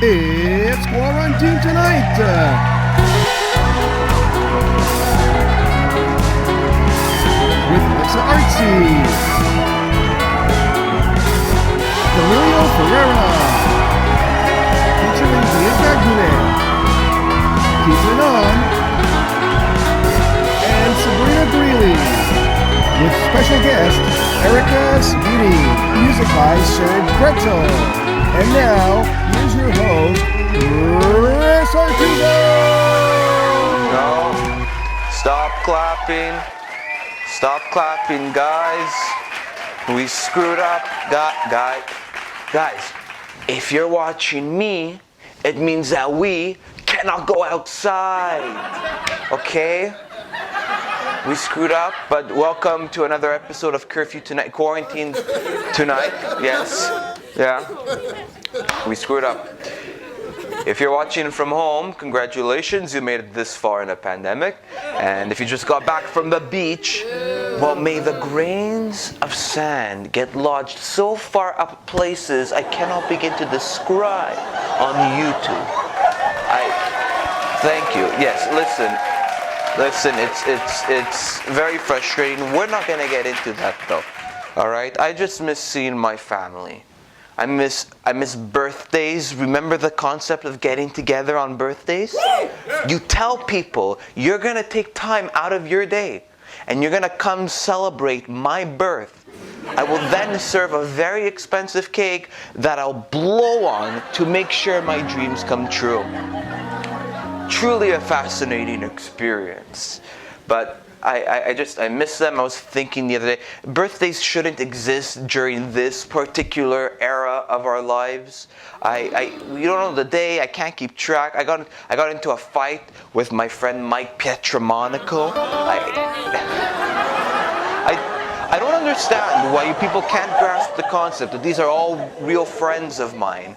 It's Quarantine Tonight! With Mr. Artzy, Emilio Ferreira, featuring Bianca Gouneh, Teep Menon, and Sabryna Greeley, with special guest Sabini, music by Serge Bretzel. And now, here's your host, Kris Artuso! No, stop clapping. Stop clapping, guys. We screwed up. Guys, if you're watching me, it means that we cannot go outside. Okay? We screwed up, but welcome to another episode of Curfew Tonight, Quarantine Tonight. Yes. Yeah. We screwed up. If you're watching from home, congratulations, you made it this far in a pandemic. And if you just got back from the beach, well, may the grains of sand get lodged so far up places I cannot begin to describe on YouTube. Thank you. Yes, listen, it's very frustrating. We're not gonna get into that though. All right? I just miss seeing my family. I miss birthdays. Remember the concept of getting together on birthdays? You tell people you're gonna take time out of your day and you're gonna come celebrate my birth. I will then serve a very expensive cake that I'll blow on to make sure my dreams come true. Truly a fascinating experience. But I miss them. I was thinking the other day, birthdays shouldn't exist during this particular era of our lives. We don't know the day. I can't keep track. I got into a fight with my friend Mike Pietromonaco. I don't understand why you people can't grasp the concept that these are all real friends of mine.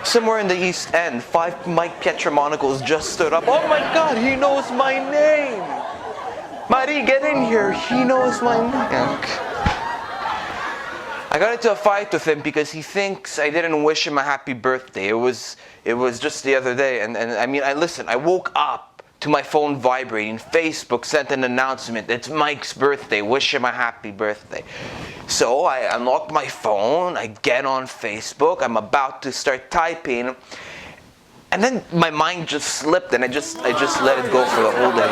Somewhere in the East End, 5 Mike Pietromonacos just stood up. Oh my God, he knows my name! Marie, get in here. He knows my name. I got into a fight with him because he thinks I didn't wish him a happy birthday. It was just the other day, and I woke up to my phone vibrating. Facebook sent an announcement. It's Mike's birthday. Wish him a happy birthday. So I unlocked my phone, I get on Facebook, I'm about to start typing, and then my mind just slipped and I just let it go for the whole day.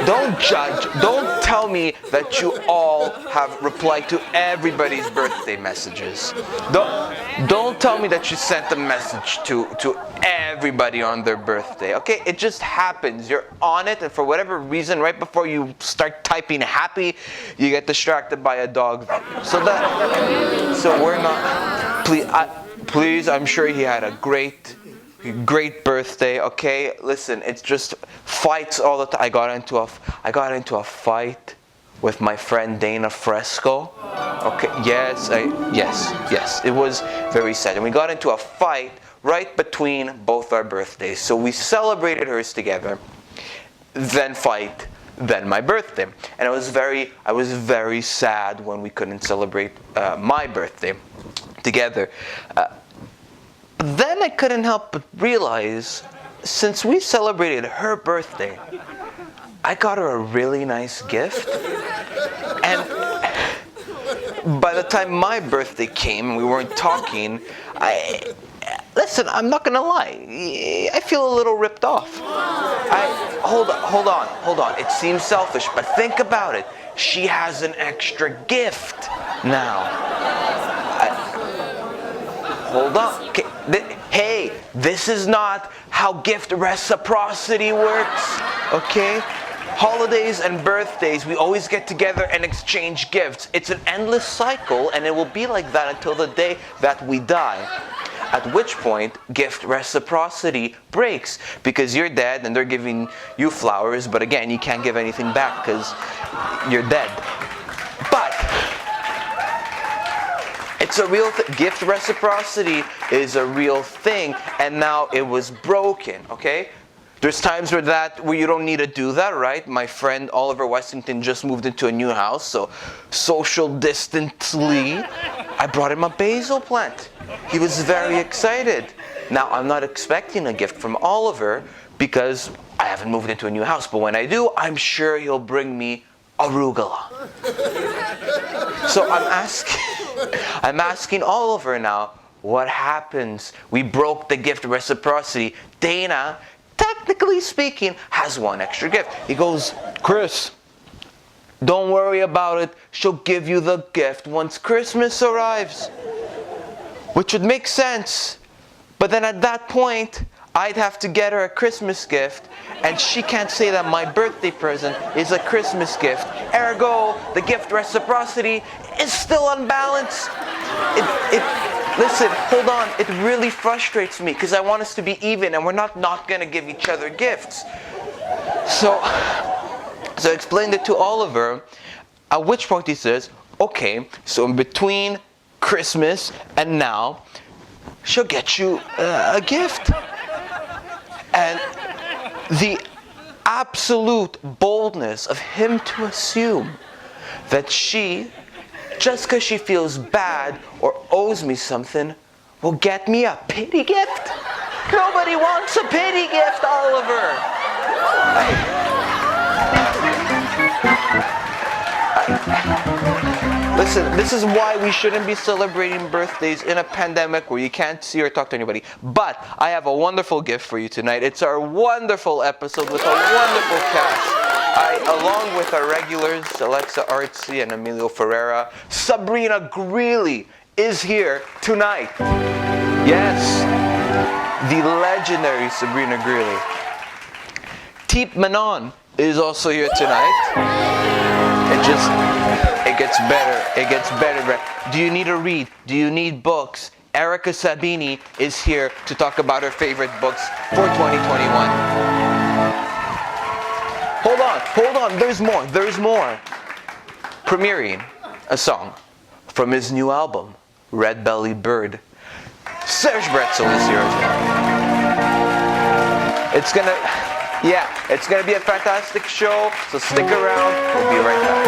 Don't judge, don't tell me that you all have replied to everybody's birthday messages. Don't tell me that you sent a message to everybody on their birthday, okay? It just happens. You're on it, and for whatever reason, right before you start typing happy, you get distracted by a dog. So we're not. Please. I'm sure he had a great birthday. Okay, listen. It's just fights all the time. I got into a fight with my friend Dana Fresco. Okay. Yes. It was very sad, and we got into a fight right between both our birthdays. So we celebrated hers together, then fight, then my birthday. And I was very sad when we couldn't celebrate my birthday together. Then I couldn't help but realize, since we celebrated her birthday, I got her a really nice gift. And by the time my birthday came and we weren't talking, listen, I'm not gonna lie. I feel a little ripped off. Hold on. It seems selfish, but think about it. She has an extra gift now. Hold on. Okay. Hey, this is not how gift reciprocity works. Okay? Holidays and birthdays, we always get together and exchange gifts. It's an endless cycle, and it will be like that until the day that we die. At which point, gift reciprocity breaks because you're dead and they're giving you flowers, but again, you can't give anything back because you're dead. But it's a real thing. Gift reciprocity is a real thing, and now it was broken, okay? There's times where you don't need to do that, right? My friend Oliver Westington just moved into a new house, so social distantly, I brought him a basil plant. He was very excited. Now, I'm not expecting a gift from Oliver because I haven't moved into a new house, but when I do, I'm sure he'll bring me arugula. So I'm asking Oliver now, what happens? We broke the gift reciprocity. Dana, technically speaking, has one extra gift. He goes, Kris, don't worry about it. She'll give you the gift once Christmas arrives. Which would make sense. But then at that point, I'd have to get her a Christmas gift, and she can't say that my birthday present is a Christmas gift. Ergo, the gift reciprocity is still unbalanced. Listen, hold on. It really frustrates me because I want us to be even, and we're not going to give each other gifts. So I explained it to Oliver, at which point he says, okay, so in between Christmas and now, she'll get you a gift. And the absolute boldness of him to assume that she, just because she feels bad or owes me something, will get me a pity gift? Nobody wants a pity gift, Oliver. Listen, this is why we shouldn't be celebrating birthdays in a pandemic where you can't see or talk to anybody. But I have a wonderful gift for you tonight. It's our wonderful episode with a wonderful cast. Along with our regulars, Alexa Artzy and Emilio Ferreira, Sabryna Greeley is here tonight. Yes, the legendary Sabryna Greeley. Teep Menon is also here tonight. It gets better. It gets better. Do you need to read? Do you need books? Erica Sabini is here to talk about her favorite books for 2021. Hold on. There's more. Premiering a song from his new album, Red Belly Bird. Serge Bretzel is here as well. It's gonna be a fantastic show, so stick around. We'll be right back.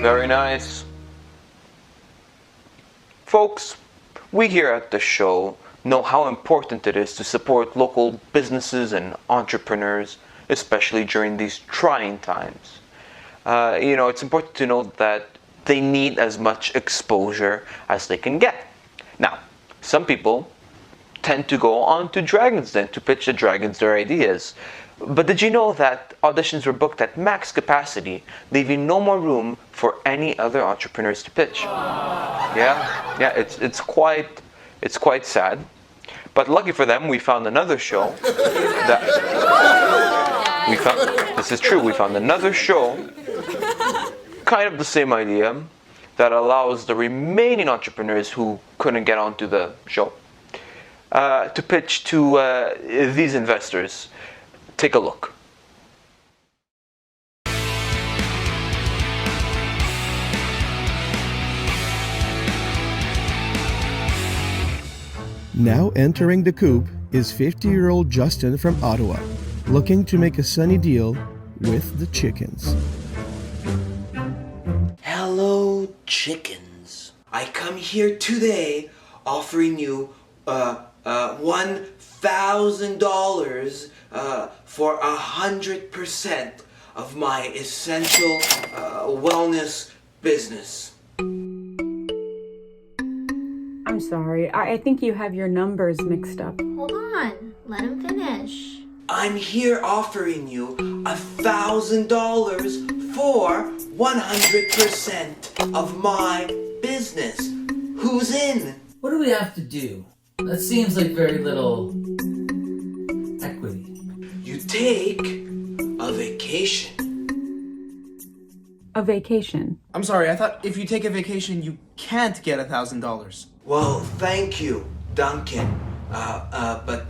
Very nice. Folks, we here at the show know how important it is to support local businesses and entrepreneurs, especially during these trying times. It's important to note that they need as much exposure as they can get. Now, some people tend to go on to Dragon's Den to pitch the Dragons their ideas. But did you know that auditions were booked at max capacity, leaving no more room for any other entrepreneurs to pitch? Yeah, it's quite sad. But lucky for them, we found another show we found another show, kind of the same idea, that allows the remaining entrepreneurs who couldn't get onto the show to pitch to these investors. Take a look. Now entering the coop is 50-year-old Justin from Ottawa, looking to make a sunny deal with the chickens. Hello, chickens. I come here today offering you $1,000 for 100% of my essential wellness business. I'm sorry. I think you have your numbers mixed up. Hold on. Let him finish. I'm here offering you $1,000 for 100% of my business. Who's in? What do we have to do? That seems like very little equity. You take a vacation. A vacation. I'm sorry, I thought if you take a vacation, you can't get $1,000. Well, thank you, Duncan. But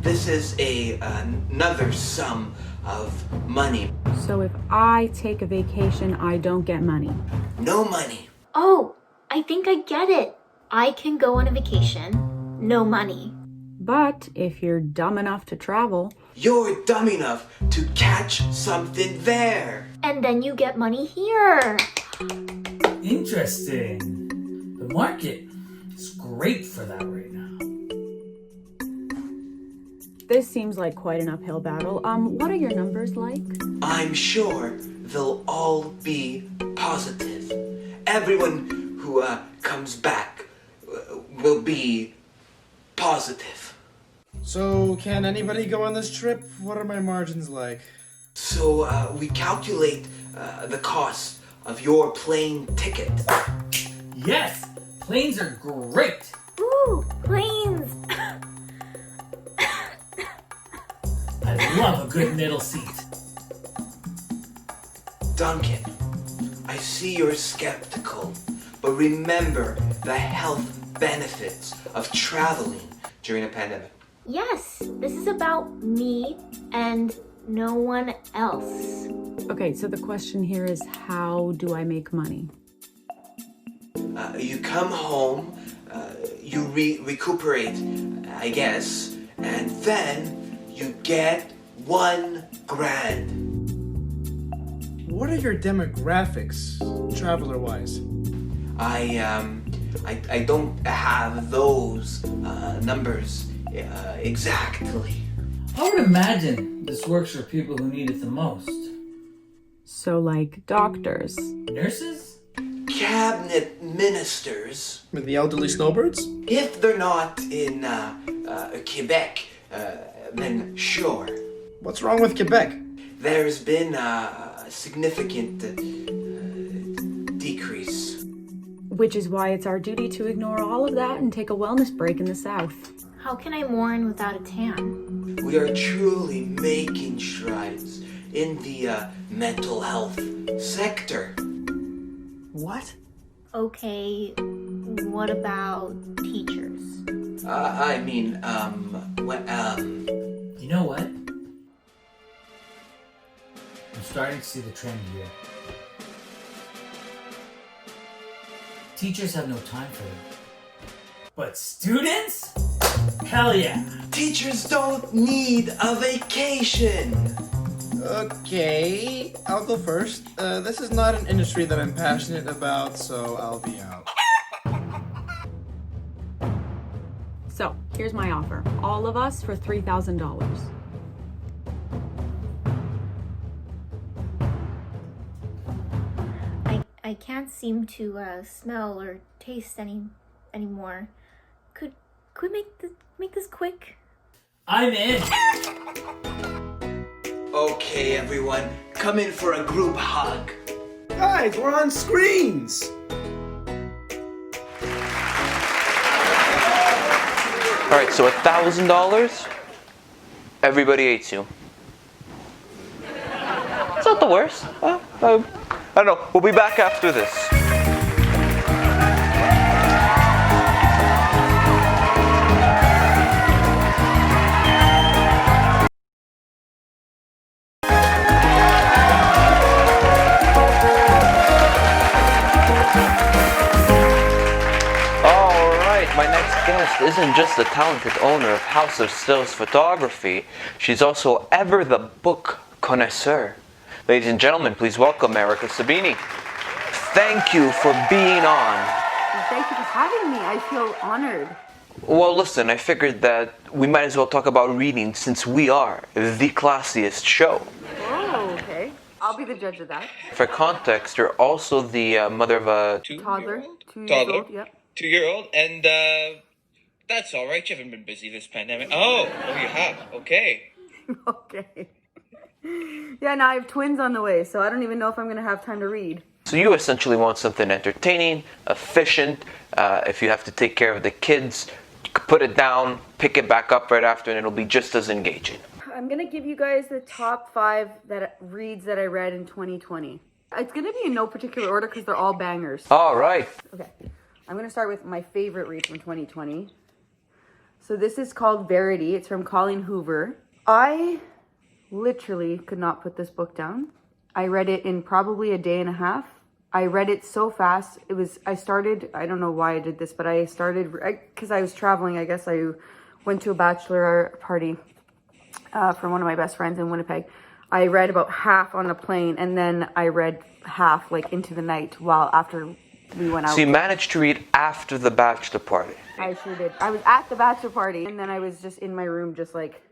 this is another sum of money. So if I take a vacation, I don't get money. No money. Oh, I think I get it. I can go on a vacation, no money. But if you're dumb enough to travel, You're dumb enough to catch something there. And then you get money here. Interesting. The market is great for that right now. this seems like quite an uphill battle. What are your numbers like? I'm sure they'll all be positive. Everyone who comes back will be positive. So, can anybody go on this trip? What are my margins like? So we calculate the cost of your plane ticket. Yes! Planes are great! Ooh, planes! I love a good middle seat. Duncan, I see you're skeptical, but remember the health benefits of traveling during a pandemic. Yes, this is about me and no one else. Okay, so the question here is, how do I make money? You come home, you recuperate, I guess, and then you get $1,000. What are your demographics, traveler-wise? I don't have those numbers exactly. I would imagine this works for people who need it the most. So like doctors. Nurses? Cabinet ministers, With the elderly snowbirds? if they're not in Quebec, then sure. What's wrong with Quebec? There's been a significant decrease. Which is why it's our duty to ignore all of that and take a wellness break in the South. How can I mourn without a tan? We are truly making strides in the mental health sector. What? Okay, what about teachers? You know what? I'm starting to see the trend here. Teachers have no time for them. But students? Hell yeah! Teachers don't need a vacation. Okay, I'll go first. This is not an industry that I'm passionate about, so I'll be out. So, here's my offer. All of us for $3,000. I can't seem to smell or taste anymore. Could we make this quick? I'm in! Okay, everyone, come in for a group hug. Guys, we're on screens! All right, so $1,000. Everybody hates you. It's not the worst. I don't know. We'll be back after this. My next guest isn't just the talented owner of House of Stills Photography, she's also ever the book connoisseur. Ladies and gentlemen, please welcome Erica Sabini. Thank you for being on. Thank you for having me. I feel honored. Well, listen, I figured that we might as well talk about reading since we are the classiest show. Oh, okay. I'll be the judge of that. For context, you're also the mother of a... Toddler, 2 years Toddler. old, yep. 2-year-old, and that's all right. You haven't been busy this pandemic. Oh, you have. Okay. Okay. Yeah, now I have twins on the way, so I don't even know if I'm going to have time to read. So you essentially want something entertaining, efficient. If you have to take care of the kids, you can put it down, pick it back up right after, and it'll be just as engaging. I'm going to give you guys the top 5 reads that I read in 2020. It's going to be in no particular order because they're all bangers. All right. Okay. I'm going to start with my favorite read from 2020. So this is called Verity. It's from Colleen Hoover. I literally could not put this book down. I read it in probably a day and a half. I read it so fast. I don't know why I did this, but I started, because I was traveling, I guess I went to a bachelor party for one of my best friends in Winnipeg. I read about half on the plane, and then I read half like into the night after we went out. So you managed to read after the bachelor party. I sure did. I was at the bachelor party, and then I was just in my room just like...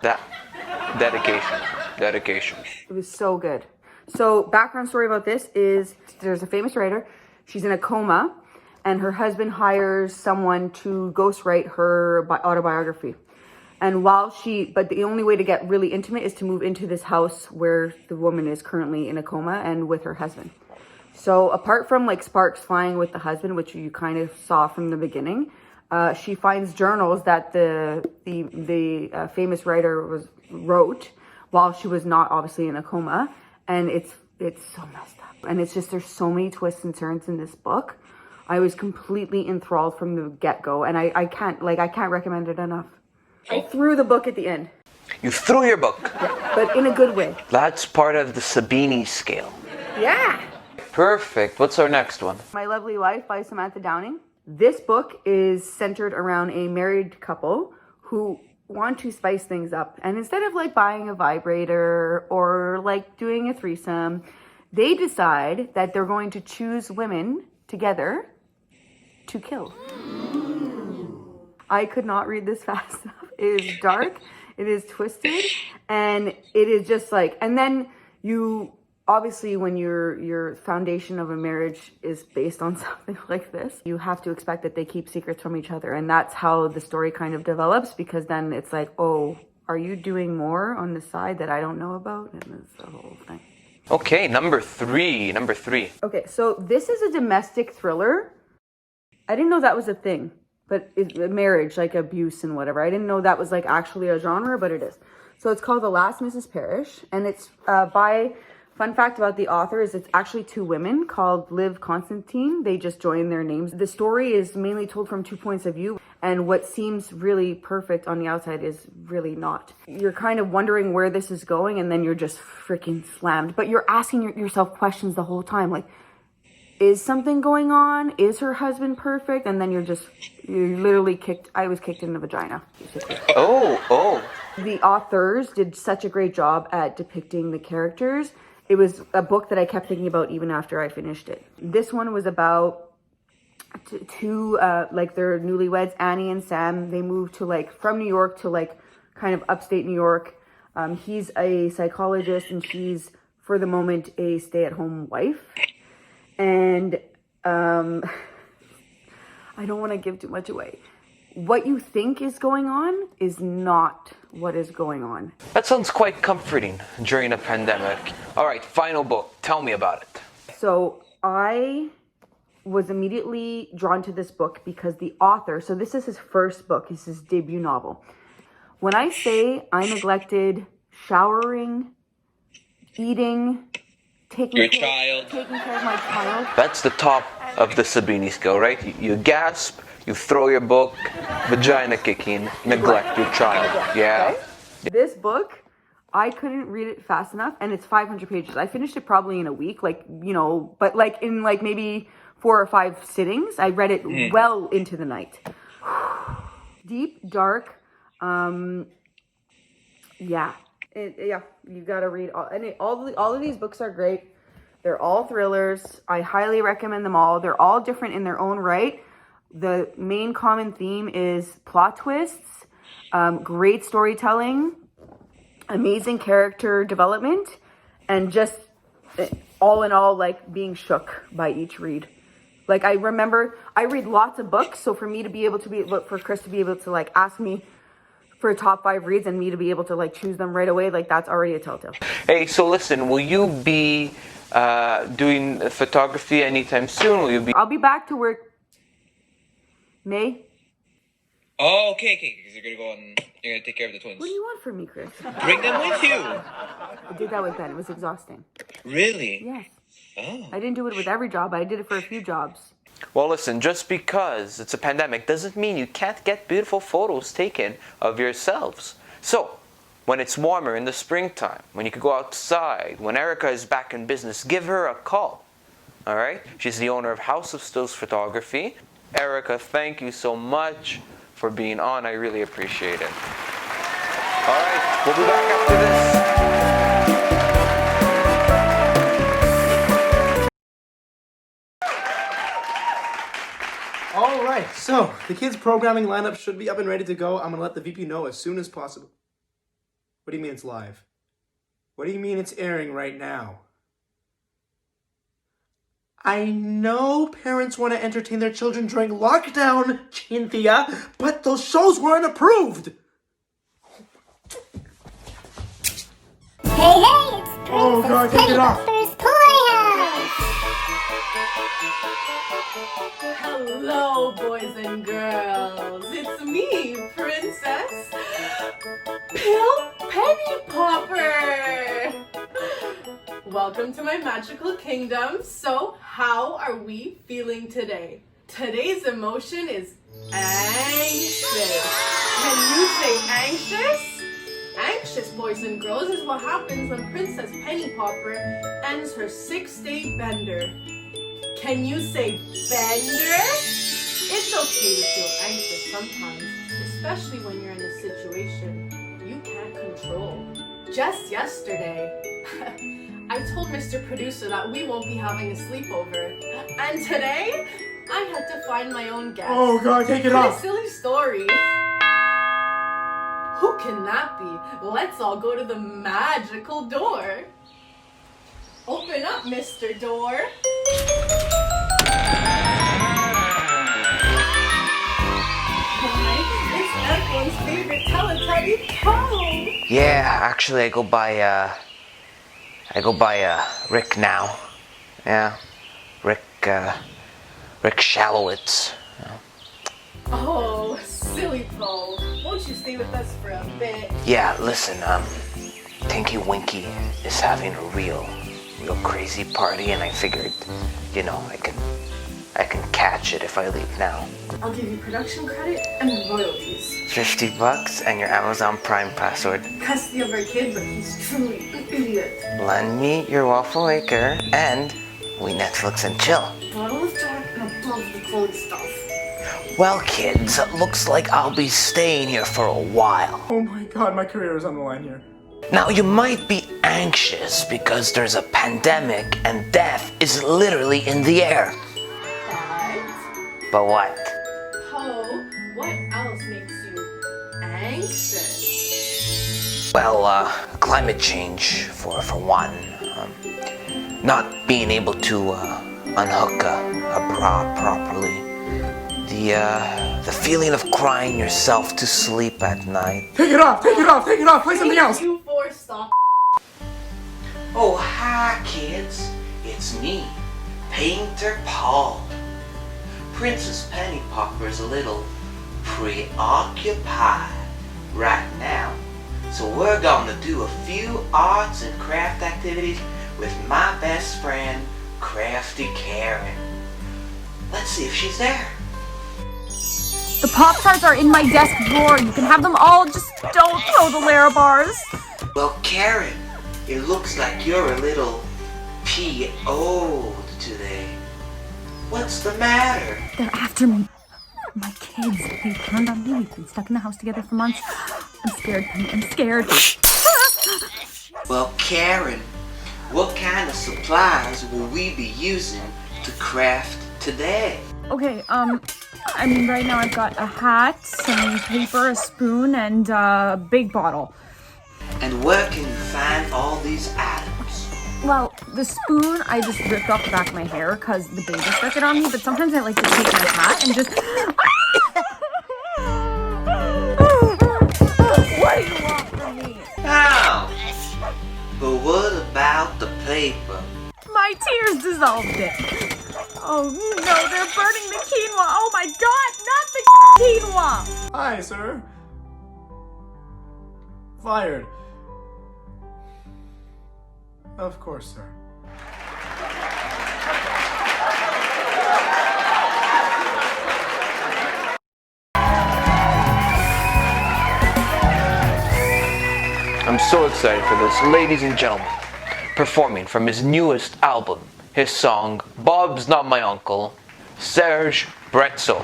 That dedication. It was so good. So background story about this is there's a famous writer. She's in a coma, and her husband hires someone to ghostwrite her autobiography. And but the only way to get really intimate is to move into this house where the woman is currently in a coma and with her husband. So apart from like sparks flying with the husband, which you kind of saw from the beginning, she finds journals that the famous writer wrote while she was not obviously in a coma, and it's so messed up. And it's just, there's so many twists and turns in this book. I was completely enthralled from the get-go, and I can't recommend it enough. I threw the book at the end. You threw your book. Yeah, but in a good way. That's part of the Sabini scale. Yeah. Perfect. What's our next one? My Lovely Life by Samantha Downing. This book is centered around a married couple who want to spice things up. And instead of like buying a vibrator or like doing a threesome, they decide that they're going to choose women together to kill. I could not read this fast enough. It is dark, it is twisted, and it is just like, and then you, obviously when your foundation of a marriage is based on something like this, you have to expect that they keep secrets from each other. And that's how the story kind of develops, because then it's like, oh, are you doing more on the side that I don't know about? And it's the whole thing. Okay, number three. Okay, so this is a domestic thriller. I didn't know that was a thing. But marriage, like abuse and whatever. I didn't know that was like actually a genre, but it is. So it's called The Last Mrs. Parrish. And it's fun fact about the author is it's actually two women called Liv Constantine. They just joined their names. The story is mainly told from 2 points of view. And what seems really perfect on the outside is really not. You're kind of wondering where this is going, and then you're just freaking slammed. But you're asking yourself questions the whole time. Like, is something going on? Is her husband perfect? And then you're literally kicked. I was kicked in the vagina, basically. Oh. The authors did such a great job at depicting the characters. It was a book that I kept thinking about even after I finished it. This one was about two, like they're newlyweds, Annie and Sam. They moved to like, from New York to like kind of upstate New York. He's a psychologist and she's, for the moment, a stay-at-home wife. And I don't want to give too much away. What you think is going on is not what is going on. That sounds quite comforting during a pandemic. All right, final book. Tell me about it. So I was immediately drawn to this book because the author, so this is his first book, it's his debut novel. When I say I neglected showering, eating, taking care of my child. That's the top of the Sabini scale, right? You gasp, you throw your book, vagina kicking, neglect your child. Yeah. Okay. This book, I couldn't read it fast enough, and it's 500 pages. I finished it probably in a week, but like in like maybe 4 or 5 sittings. I read it well into the night. Deep, dark, yeah. You gotta read all of these books are great. They're all thrillers. I highly recommend them all. They're all different in their own right. The main common theme is plot twists, great storytelling, amazing character development, and just all in all, like being shook by each read. Like I remember, I read lots of books, so for me to be able to for Kris to be able to like ask me for top 5 reads and me to be able to like choose them right away, like that's already a telltale. Hey, so listen, will you be doing photography anytime soon? Will you be? I'll be back to work May. Oh, okay, because you're gonna go on. You're gonna take care of the twins. What do you want from me, Kris? Bring them with you. I did that with Ben. It was exhausting. Really? Yes. Oh. I didn't do it with every job. I did it for a few jobs. Well, listen, just because it's a pandemic doesn't mean you can't get beautiful photos taken of yourselves. So, when it's warmer in the springtime, when you could go outside, when Erica is back in business, give her a call. All right? She's the owner of House of Stills Photography. Erica, thank you so much for being on. I really appreciate it. All right, we'll be back after this. All right, so the kids' programming lineup should be up and ready to go. I'm gonna let the VP know as soon as possible. What do you mean it's live? What do you mean it's airing right now? I know parents want to entertain their children during lockdown, Cynthia, but those shows weren't approved. Hey, it's Oh God, take it off. Pepper's Playhouse! Hello, boys and girls. It's me, Princess Penny Popper. Welcome to my magical kingdom. So, how are we feeling today? Today's emotion is anxious. Can you say anxious? Anxious, boys and girls, is what happens when Princess Penny Popper ends her 6-day bender. Can you say bender? It's okay to feel anxious sometimes, especially when you're in a situation you can't control. Just yesterday, I told Mr. Producer that we won't be having a sleepover. And today, I had to find my own guest. Oh God, take it What off. a silly story. Who can that be? Let's all go to the magical door. Open up, Mr. Door. Why, it's everyone's favorite Teletubby, Poe. Yeah, actually, I go by Rick now. Yeah, Rick Shallowitz. Oh, silly Poe. Won't you stay with us for a bit? Yeah, listen, Tinky Winky is having a real crazy party, and I figured, I can catch it if I leave now. I'll give you production credit and royalties. $50 and your Amazon Prime password. Custody of our kid, but he's truly an idiot. Lend me your waffle maker, and we Netflix and chill. Bottle of Jack and a love the cold stuff. Well, kids, it looks like I'll be staying here for a while. Oh my God, my career is on the line here. Now, you might be anxious because there's a pandemic and death is literally in the air. But what? Poe, what else makes you anxious? Well, climate change, for one. Not being able to unhook a bra properly. The feeling of crying yourself to sleep at night. Take it off, take it off, take it off, play something else. You four, stop. Oh, hi, kids. It's me, Painter Paul. Princess Penny Popper's a little preoccupied right now. So we're gonna do a few arts and craft activities with my best friend, Crafty Karen. Let's see if she's there. The Pop-Tarts are in my desk drawer. You can have them all, just don't throw the Larabars. Well, Karen, it looks like you're a little PO'd today. What's the matter? They're after me. My kids, they turned on me. We've been stuck in the house together for months. I'm scared, honey. I'm scared. Well, Karen, what kind of supplies will we be using to craft today? Okay, right now I've got a hat, some paper, a spoon, and a big bottle. And where can you find all these items? Well, the spoon I just ripped off the back of my hair because the baby stuck it on me, but sometimes I like to take my hat and just... What do you want from me? Oh! But what about the paper? My tears dissolved it. Oh no, they're burning the quinoa. Oh my God, not the quinoa. Hi, sir. Fired. Of course, sir. I'm so excited for this. Ladies and gentlemen, performing from his newest album, his song, Bob's Not My Uncle, Serge Bretzel.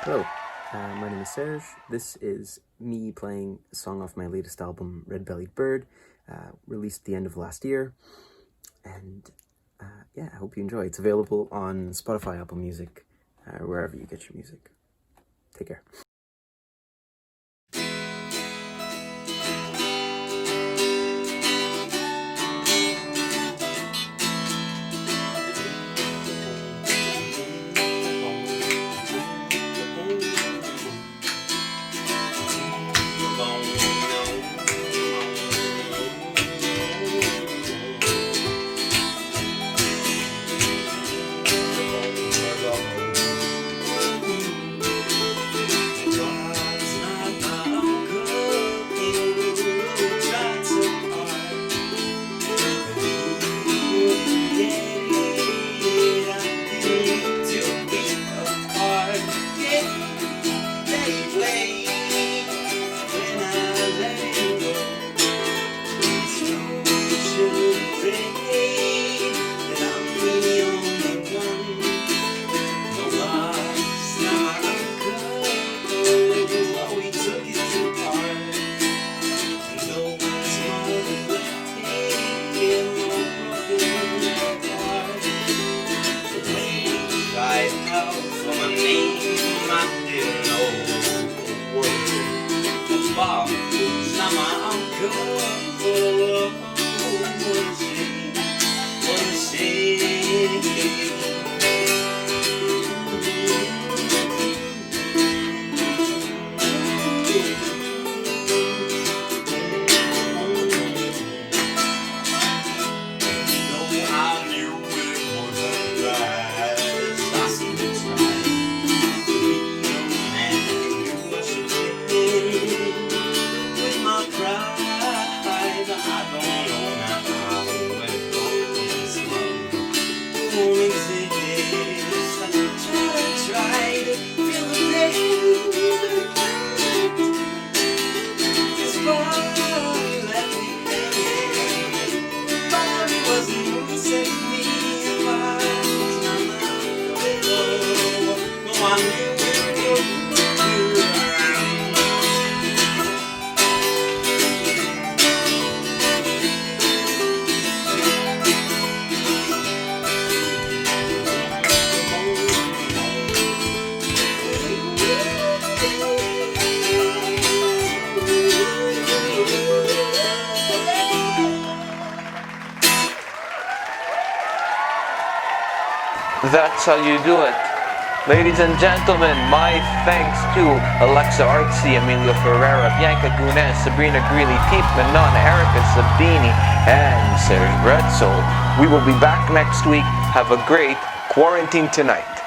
Hello, my name is Serge. This is me playing a song off my latest album, Red Bellied Bird, released at the end of last year. And I hope you enjoy. It's available on Spotify, Apple Music, wherever you get your music. Take care. That's how you do it. Ladies and gentlemen, my thanks to Alexa Artzy, Emilio Ferreira, Bianca Gouneh, Sabryna, Greeley, Teep, Menon, Erica, Sabini, and Serge Bretzel. We will be back next week. Have a great quarantine tonight.